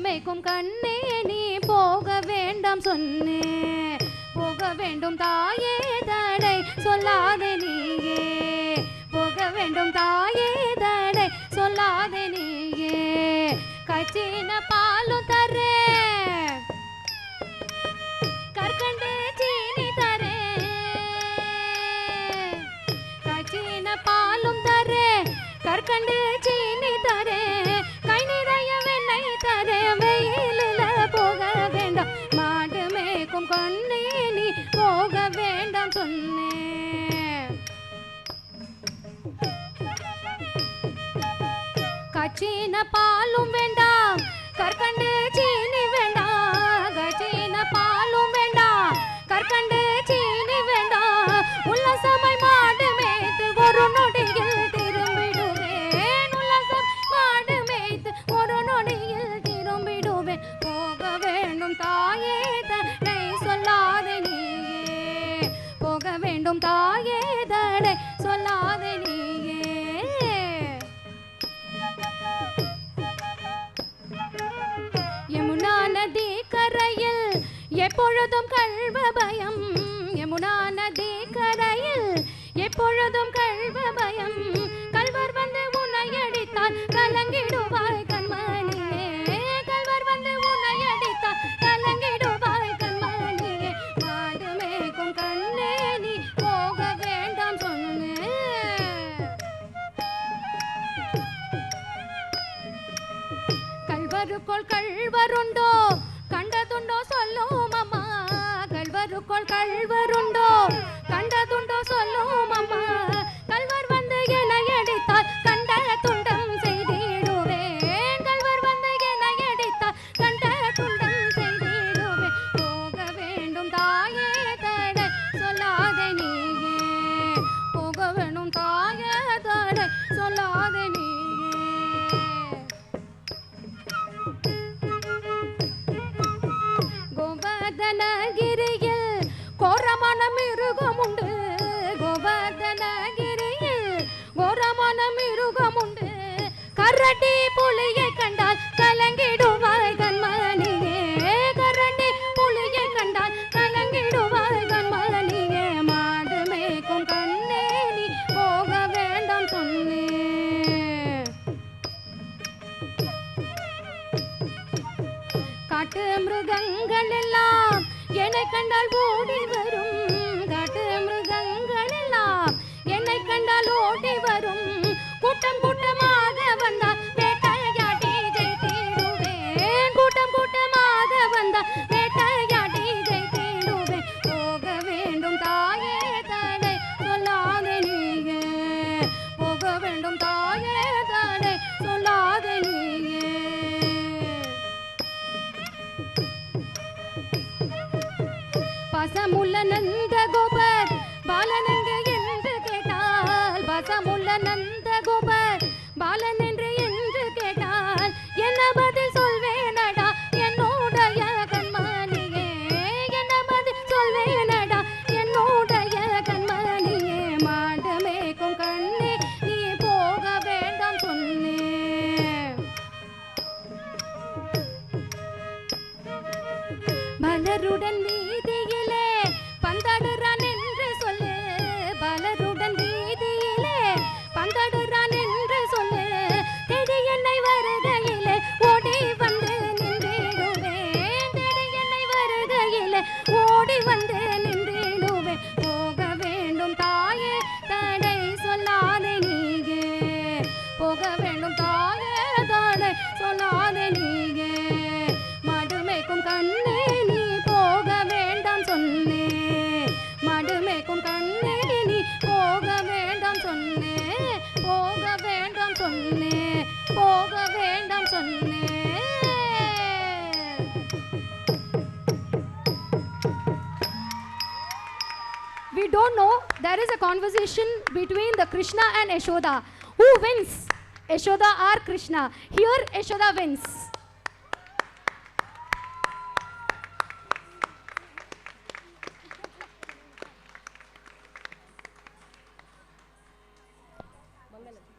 மேய்க்கும் கண்ணே நீ போக வேண்டாம் சொன்னே, போக வேண்டும் தாயே தடை சொல்லாதே நீயே, போக வேண்டும் தாயே தடை சொல்லாதே நீயே. கச்சின பாலும் தரே கற்கண்டு சீனி தரே, கச்சின பாலும் தரே கற்கண்டு சீனி தரே, கை நிறைய வெண்ணெய் தரே, வெயிலில் போக வேண்டாம் மாடு மேய்க்கும் கண்ணே நீ போக வேண்டாம் சொன்னே. கச்சின பாலும் வேண்டாம் கற்கண்டு சீனி வேண்டாம், கச்சின பாலும் வேண்டாம் கற்கண்டு சீனி வேண்டாம், உல்லாசமாய் மாடு மேய்த்து ஒரு நொடியில் திரும்பிடுவேன், உல்லாசம் மாடு மேய்த்து ஒரு நொடியில் திரும்பிடுவேன். போக வேண்டும் தாயே தடை சொல்லாதே நீயே, போக வேண்டும் தாயே தடை சொல்லாதே நீயே. யமுனா நதி கரையில் எப்பொழுதும் கள்வ பயம், யமுனா நதி கரையில் எப்பொழுதும் கள்வ பயம், கல்வர் வந்து உன்னை அடித்தால் கலங்கிடுவாய் கண்மணியே, கல்வர் வந்து உன்னை அடித்தால் கலங்கிடுவாய் கண்மணியே. மாடு மேய்க்கும் கண்ணே நீ போக வேண்டாம் சொன்னே. கல்வருக்குள் கள்வருண்டோ கண்டதுண்டோ சொல்லும் அம்மா, கல்வருக்குள் கள்வருண்டோ கண்டதுண்டோ சொல்லும் அம்மா, கல்வர் வந்து என்னை அடித்தால் கண்ட துண்டம் செய்திடுவேன், கல்வர் வந்து என்னை அடித்தால் கண்ட துண்டம் செய்திடுவேன். போக வேண்டும் தாயே தடை சொல்லாதே நீயே, போக வேண்டும் தாயே தடை சொல்லாதே நீயே. கோவர்தனகிரியில் கோரமான மிருகம் உண்டு, கோவர்தனகிரியில் கோரமான மிருகம் உண்டு, கரடி புலியை கண்டால் கலங்கிடுவாய் கண்மணியே, கரடி புலியை கண்டால் கலங்கிடுவாய் கண்மணியே. மாடு மேய்க்கும் கண்ணே நீ போக வேண்டாம் சொன்னே. காட்டு மிருகங்கள் எல்லாம் என்னை கண்டால் ஓடி வரும், காட்டு மிருகங்கள் எல்லாம் என்னை கண்டால் ஓடி வரும், கூட்டம் கூட்டமாக வந்தால் வேட்டையாடி ஜெயித்திடுவேன், கூட்டம் கூட்டமாக வந்தால் வேட்டையாடி ஜெயித்திடுவேன். போக வேண்டும் தாயே தடை சொல்லாதே நீயே, போக வேண்டும் தாயே தடை சொல்லாதே நீயே. பசமுள்ள நந்த கோபர் பாலன் என்று கேட்டால், பசமுள்ள நந்த கோபர் பாலன் என்று கேட்டால் என்ன பதில் சொல்வேனடா என்னுடைய கண்மணியே, என்ன பதில் சொல்வேனடா என்னுடைய கண்மணியே. மாடு மேய்க்கும் கண்ணே நீ போக வேண்டாம் சொன்னே. பலருடன் வீதியிலே பந்தாடுறான் என்று சொல்லு, பலருடன் வீதியிலே பந்தாடுறான் என்று சொல்லு, தேடி என்னை வருகையிலே ஓடி வந்து நின்றிடுவேன், தேடி என்னை வருகையிலே ஓடி வந்து நின்றிடுவேன். போக வேண்டும் தாயே தடை சொல்லாதே நீயே, போக வேண்டும் தாயே தடை சொல்லாதே நீயே. மாடு மேய்க்கும் கண்ணே நீ போக வேண்டாம் சொன்னே, மாடு மேய்க்கும் கண்ணே நீ போக வேண்டாம் சொன்னே, போக வேண்டாம் சொன்னே, போக வேண்டாம் சொன்னே. We don't know, there is a conversation between the Krishna and Yashoda. Who wins? Yashoda or Krishna? Here Yashoda wins. Mangalam.